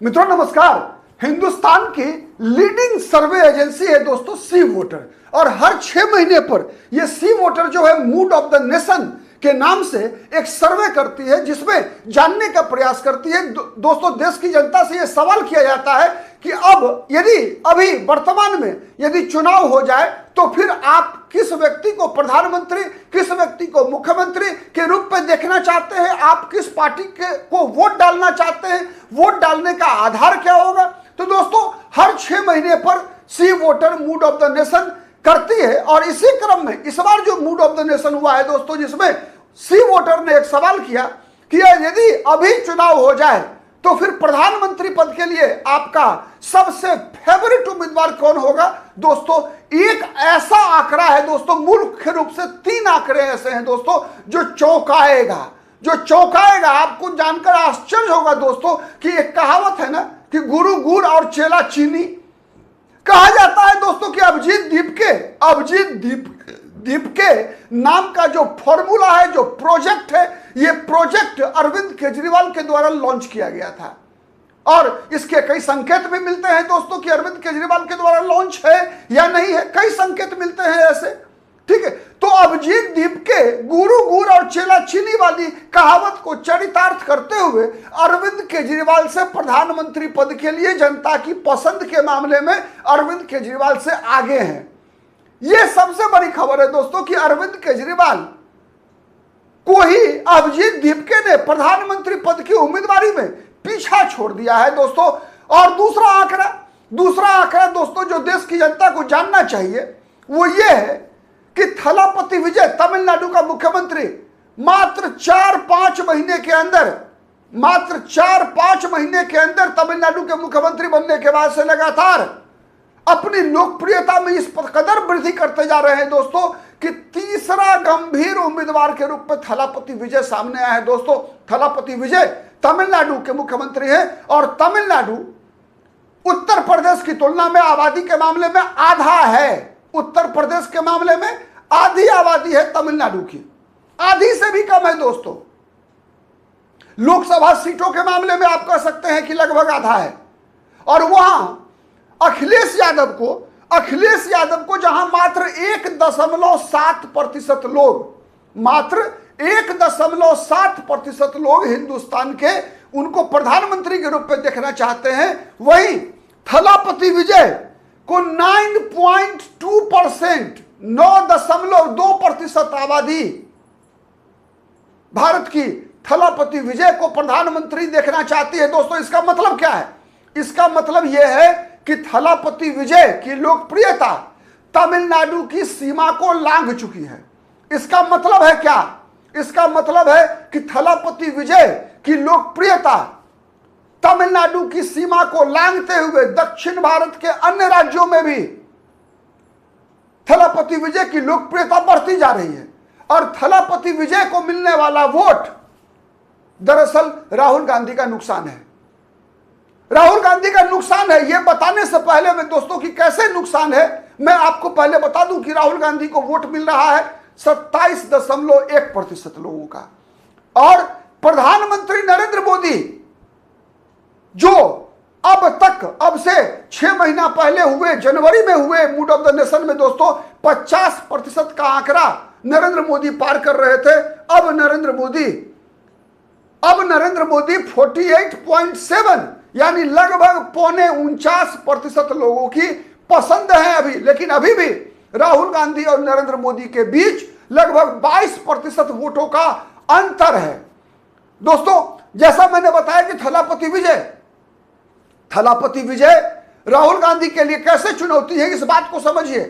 मित्रों नमस्कार। हिंदुस्तान की लीडिंग सर्वे एजेंसी है दोस्तों सी वोटर, और हर 6 महीने पर यह सी वोटर जो है मूड ऑफ द नेशन के नाम से एक सर्वे करती है, जिसमें जानने का प्रयास करती है। दोस्तों देश की जनता से यह सवाल किया जाता है कि अब यदि अभी वर्तमान में यदि चुनाव हो जाए तो फिर आप किस व्यक्ति को प्रधानमंत्री, किस व्यक्ति को मुख्यमंत्री के रूप में देखना चाहते हैं, आप किस पार्टी को वोट डालना चाहते हैं, वोट डालने का आधार क्या होगा। तो दोस्तों हर 6 महीने पर C voter mood of the nation करती है, और इसी क्रम में इस बार जो मूड ऑफ द नेशन हुआ है दोस्तों, जिसमें सी वोटर ने एक सवाल किया कि यदि अभी चुनाव हो जाए तो फिर प्रधानमंत्री पद के लिए आपका सबसे फेवरेट उम्मीदवार कौन होगा। दोस्तों एक ऐसा आंकड़ा है दोस्तों, मुख्य रूप से 3 आंकड़े ऐसे हैं दोस्तों जो चौंकाएगा। आपको जानकर आश्चर्य होगा दोस्तों कि एक कहावत है ना कि गुरु गुड़ और चेला चीनी। कहा जाता है दोस्तों कि अभिजीत दीप के नाम का जो फॉर्मूला है, जो प्रोजेक्ट है, ये प्रोजेक्ट अरविंद केजरीवाल के द्वारा लॉन्च किया गया था, और इसके कई संकेत भी मिलते हैं दोस्तों कि अरविंद केजरीवाल के द्वारा लॉन्च है या नहीं है। कई संकेत मिलते हैं ऐसे, ठीक है। तो अभिजीत दीप के गुरु गुड़ और चेला चीनी वाली कहावत को चरितार्थ करते हुए अरविंद केजरीवाल से प्रधानमंत्री पद के लिए जनता की पसंद के मामले में अरविंद केजरीवाल से आगे हैं। यह सबसे बड़ी खबर है दोस्तों कि अरविंद केजरीवाल को ही अभिजीत दीपके ने प्रधानमंत्री पद की उम्मीदवारी में पीछा छोड़ दिया है दोस्तों। और दूसरा आंकड़ा दोस्तों जो देश की जनता को जानना चाहिए वो ये है कि थलापति विजय, तमिलनाडु का मुख्यमंत्री, मात्र 4-5 महीने के अंदर तमिलनाडु के मुख्यमंत्री बनने के बाद से लगातार अपनी लोकप्रियता में इस कदर वृद्धि करते जा रहे हैं दोस्तों कि तीसरा गंभीर उम्मीदवार के रूप में थलापति विजय सामने आया है दोस्तों। थलापति विजय तमिलनाडु के मुख्यमंत्री हैं, और तमिलनाडु उत्तर प्रदेश की तुलना में आबादी के मामले में आधा है। उत्तर प्रदेश के मामले में आधी आबादी है तमिलनाडु की, आधी से भी कम है दोस्तों। लोकसभा सीटों के मामले में आप कह सकते हैं कि लगभग आधा है, और वहां अखिलेश यादव को जहां मात्र 1.7% लोग हिंदुस्तान के उनको प्रधानमंत्री के रूप में देखना चाहते हैं, वहीं थलापति विजय को 9.2% आबादी भारत की थलापति विजय को प्रधानमंत्री देखना चाहती है दोस्तों। इसका मतलब क्या है? इसका मतलब यह है कि थलापति विजय की लोकप्रियता तमिलनाडु की सीमा को लांघ चुकी है। इसका मतलब है क्या? इसका मतलब है कि थलापति विजय की लोकप्रियता तमिलनाडु की सीमा को लांघते हुए दक्षिण भारत के अन्य राज्यों में भी थलापति विजय की लोकप्रियता बढ़ती जा रही है, और थलापति विजय को मिलने वाला वोट दरअसल राहुल गांधी का नुकसान है। राहुल गांधी का नुकसान है। यह बताने से पहले में दोस्तों कि कैसे नुकसान है, मैं आपको पहले बता दूं कि राहुल गांधी को वोट मिल रहा है 27.1% लोगों का, और प्रधानमंत्री नरेंद्र मोदी जो अब से 6 महीना पहले हुए जनवरी में हुए मूड ऑफ द नेशन में दोस्तों 50% का आंकड़ा नरेंद्र मोदी पार कर रहे थे, अब नरेंद्र मोदी 48.7 यानी लगभग 49.49% लोगों की पसंद है अभी। लेकिन अभी भी राहुल गांधी और नरेंद्र मोदी के बीच लगभग 22% वोटों का अंतर है दोस्तों। जैसा मैंने बताया कि थलापति विजय राहुल गांधी के लिए कैसे चुनौती है, इस बात को समझिए।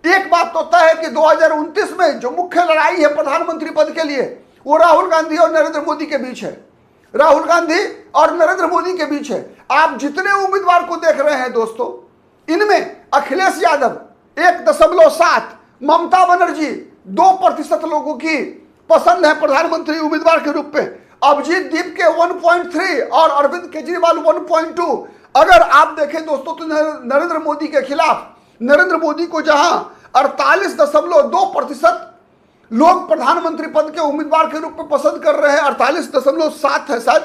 एक बात तो तय है कि 2029 में जो मुख्य लड़ाई है प्रधानमंत्री पद के लिए, वो राहुल गांधी और नरेंद्र मोदी के बीच है। राहुल गांधी और नरेंद्र मोदी के बीच है। आप जितने उम्मीदवार को देख रहे हैं दोस्तों, इनमें अखिलेश यादव 1.7, ममता बनर्जी 2% लोगों की पसंद है प्रधानमंत्री उम्मीदवार के रूप में, अभिजीत दीप के 1.3 और अरविंद केजरीवाल 1.2। अगर आप देखें दोस्तों तो नरेंद्र मोदी के खिलाफ नरेंद्र मोदी को जहां 48.2% लोग प्रधानमंत्री पद के उम्मीदवार के रूप में पसंद कर रहे हैं, 48.7 है शायद,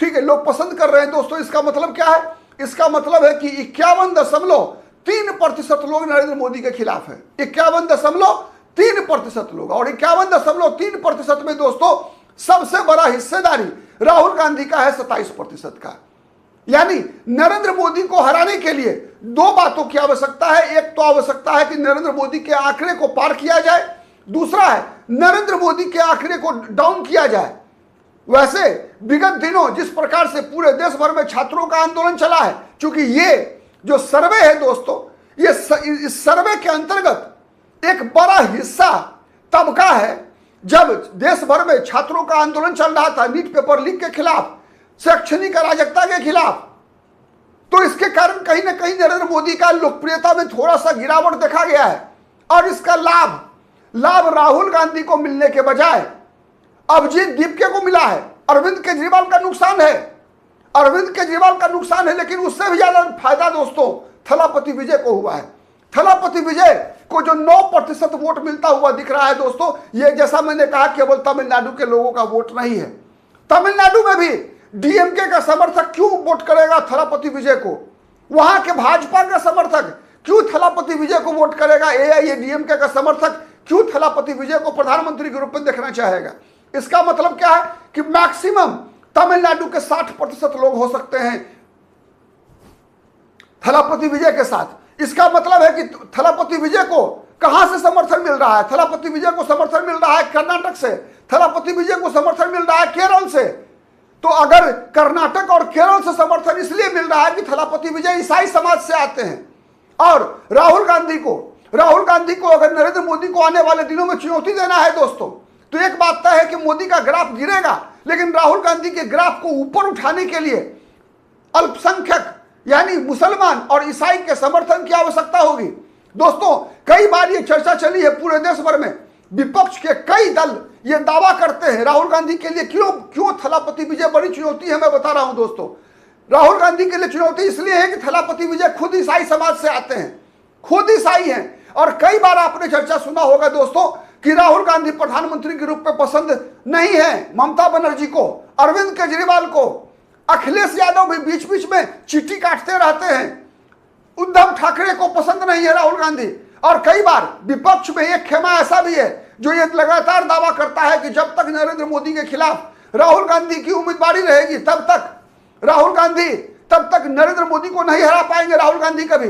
ठीक है, लोग पसंद कर रहे हैं दोस्तों। इसका मतलब क्या है? इसका मतलब है कि 51.3% लोग नरेंद्र मोदी के खिलाफ है। 51.3% लोग, और 51.3% में दोस्तों सबसे बड़ा हिस्सेदारी राहुल गांधी का है 27% का। यानी नरेंद्र मोदी को हराने के लिए दो बातों की आवश्यकता है। एक तो आवश्यकता है कि नरेंद्र मोदी के आंकड़े को पार किया जाए, दूसरा है नरेंद्र मोदी के आंकड़े को डाउन किया जाए। वैसे विगत दिनों जिस प्रकार से पूरे देश भर में छात्रों का आंदोलन चला है, क्योंकि ये जो सर्वे है दोस्तों, ये इस सर्वे के अंतर्गत एक बड़ा हिस्सा तबका है। जब देश भर में छात्रों का आंदोलन चल रहा था नीट पेपर लीक के खिलाफ, शैक्षणिक अराजकता के खिलाफ, तो इसके कारण कहीं ना कहीं नरेंद्र मोदी का लोकप्रियता में थोड़ा सा गिरावट देखा गया है। और इसका लाभ राहुल गांधी को मिलने के बजाय अभिजीत दीपके को मिला है। अरविंद केजरीवाल का नुकसान है, लेकिन उससे भी ज्यादा फायदा दोस्तों थलापति विजय को हुआ है। थलापति विजय को जो 9% वोट मिलता हुआ दिख रहा है दोस्तों, ये जैसा मैंने कहा केवल तमिलनाडु के लोगों का वोट नहीं है। तमिलनाडु में भी डीएमके का समर्थक क्यों वोट करेगा थलापति विजय को? वहां के भाजपा का समर्थक क्यों थलापति विजय को वोट करेगा? एआईएडीएमके का समर्थक क्यों थलापति विजय को प्रधानमंत्री के रूप में देखना चाहेगा? इसका मतलब क्या है कि मैक्सिमम तमिलनाडु के 60% लोग हो सकते हैं थलापति विजय के साथ। इसका मतलब है कि थलापति विजय को कहां से समर्थन मिल रहा है? थलापति विजय को समर्थन मिल रहा है कर्नाटक से, थलापति विजय को समर्थन मिल रहा है केरल से। तो अगर कर्नाटक और केरल से समर्थन इसलिए मिल रहा है कि थलापति विजय ईसाई समाज से आते हैं, और राहुल गांधी को अगर नरेंद्र मोदी को आने वाले दिनों में चुनौती देना है दोस्तों, तो एक बात तय है कि मोदी का ग्राफ गिरेगा, लेकिन राहुल गांधी के ग्राफ को ऊपर उठाने के लिए अल्पसंख्यक यानी मुसलमान और ईसाई के समर्थन की आवश्यकता होगी। दोस्तों कई बार ये चर्चा चली है पूरे देश भर में, विपक्ष के कई दल ये दावा करते हैं राहुल गांधी के लिए क्यों थलापति विजय बड़ी चुनौती है। मैं बता रहा हूं दोस्तों, राहुल गांधी के लिए चुनौती इसलिए है कि थलापति विजय खुद ईसाई समाज से आते हैं, खुद ईसाई हैं। और कई बार आपने चर्चा सुना होगा दोस्तों कि राहुल गांधी प्रधानमंत्री के रूप में पसंद नहीं है ममता बनर्जी को, अरविंद केजरीवाल को, अखिलेश यादव भी बीच बीच में चिट्ठी काटते रहते हैं, उद्धव ठाकरे को पसंद नहीं है राहुल गांधी। और कई बार विपक्ष में एक खेमा ऐसा भी है जो ये लगातार दावा करता है कि जब तक नरेंद्र मोदी के खिलाफ राहुल गांधी की उम्मीदवारी रहेगी तब तक नरेंद्र मोदी को नहीं हरा पाएंगे राहुल गांधी कभी।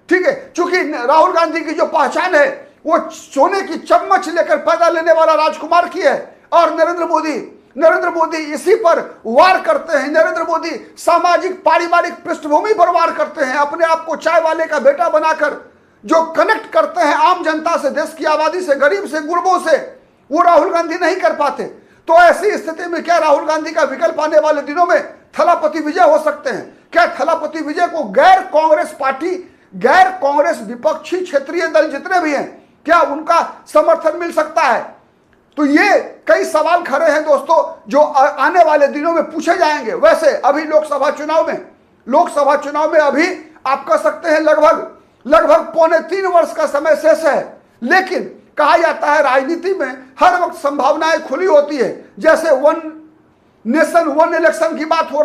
ठीक है, क्योंकि राहुल गांधी की जो पहचान है वो सोने की चम्मच लेकर पैदा लेने वाला राजकुमार की है, और नरेंद्र मोदी इसी पर वार करते हैं। नरेंद्र मोदी सामाजिक पारिवारिक पृष्ठभूमि पर वार करते हैं, अपने आप को चाय वाले का बेटा बनाकर जो कनेक्ट करते हैं आम जनता से, देश की आबादी से, गरीब से, गुरबों से, वो राहुल गांधी नहीं कर पाते। तो ऐसी स्थिति में क्या राहुल गांधी का विकल्प आने वाले दिनों में थलापति विजय हो सकते हैं? क्या थलापति विजय को गैर कांग्रेस विपक्षी क्षेत्रीय दल जितने भी हैं, क्या उनका समर्थन मिल सकता है? तो ये कई सवाल खड़े हैं दोस्तों जो आने वाले दिनों में पूछे जाएंगे। वैसे अभी लोकसभा चुनाव में अभी आप कह सकते हैं लगभग 3.25 वर्ष का समय शेष है, लेकिन कहा जाता है राजनीति में हर वक्त संभावनाएं खुली होती है। जैसे वन नेशन वन इलेक्शन की बात हो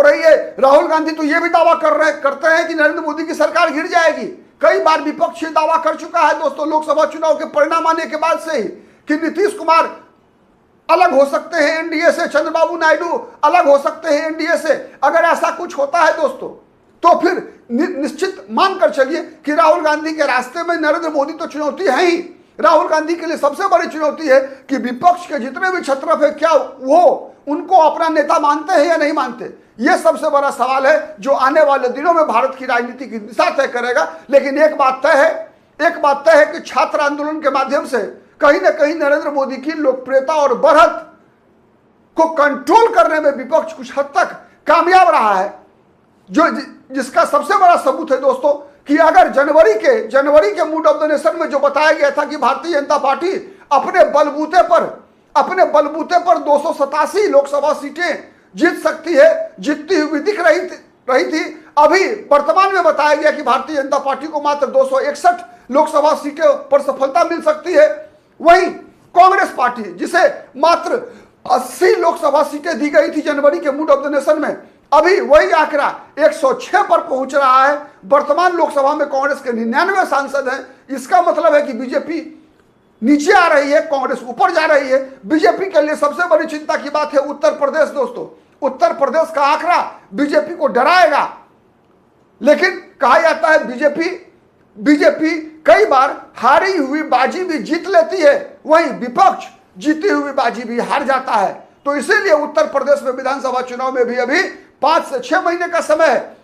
रही है, राहुल गांधी तो ये भी दावा करते हैं कि नरेंद्र मोदी की सरकार गिर जाएगी। कई बार विपक्ष ये दावा कर चुका है दोस्तों लोकसभा चुनाव के परिणाम आने के बाद से ही कि नीतीश कुमार अलग हो सकते हैं एनडीए से, चंद्रबाबू नायडू अलग हो सकते हैं एनडीए से। अगर ऐसा कुछ होता है दोस्तों तो फिर निश्चित मानकर चलिए कि राहुल गांधी के रास्ते में नरेंद्र मोदी तो चुनौती है ही। राहुल गांधी के लिए सबसे बड़ी चुनौती है कि विपक्ष के जितने भी क्षत्रप है क्या वो उनको अपना नेता मानते हैं या नहीं मानते। यह सबसे बड़ा सवाल है जो आने वाले दिनों में भारत की राजनीति की दिशा तय करेगा। लेकिन एक बात तय है कि छात्र आंदोलन के माध्यम से कहीं ना कहीं नरेंद्र मोदी की लोकप्रियता और बढ़त को कंट्रोल करने में विपक्ष कुछ हद तक कामयाब रहा है, जिसका सबसे बड़ा सबूत है दोस्तों कि अगर जनवरी के मूड ऑफ द नेशन में जो बताया गया था कि भारतीय जनता पार्टी अपने बलबूते पर 287 लोकसभा सीटें जीत सकती है, जीतती हुई दिख रही थी। अभी वर्तमान में बताया गया कि भारतीय जनता पार्टी को मात्र 261 लोकसभा सीटों पर सफलता मिल सकती है। वहीं कांग्रेस पार्टी जिसे मात्र 80 लोकसभा सीटें दी गई थी जनवरी के मूड ऑफ द नेशन में, अभी वही आंकड़ा 106 पर पहुंच रहा है। वर्तमान लोकसभा में कांग्रेस के 99 सांसद हैं। इसका मतलब है कि बीजेपी नीचे आ रही है, कांग्रेस ऊपर जा रही है। बीजेपी के लिए सबसे बड़ी चिंता की बात है उत्तर प्रदेश। दोस्तों, उत्तर प्रदेश का आंकड़ा बीजेपी को डराएगा, लेकिन कहा जाता है बीजेपी कई बार हारी हुई बाजी भी जीत लेती है, वहीं विपक्ष जीती हुई बाजी भी हार जाता है। तो इसीलिए उत्तर प्रदेश में विधानसभा चुनाव में भी अभी 5 से 6 महीने का समय है।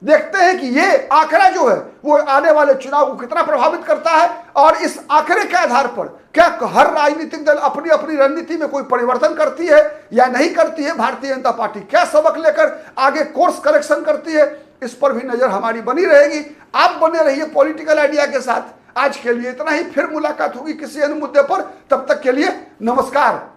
देखते हैं कि ये आंकड़ा जो है वो आने वाले चुनाव को कितना प्रभावित करता है, और इस आंकड़े के आधार पर क्या हर राजनीतिक दल अपनी अपनी रणनीति में कोई परिवर्तन करती है या नहीं करती है, भारतीय जनता पार्टी क्या सबक लेकर आगे कोर्स करेक्शन करती है, इस पर भी नजर हमारी बनी रहेगी। आप बने रहिए पॉलिटिकल आइडिया के साथ। आज के लिए इतना ही, फिर मुलाकात होगी किसी अन्य मुद्दे पर। तब तक के लिए नमस्कार।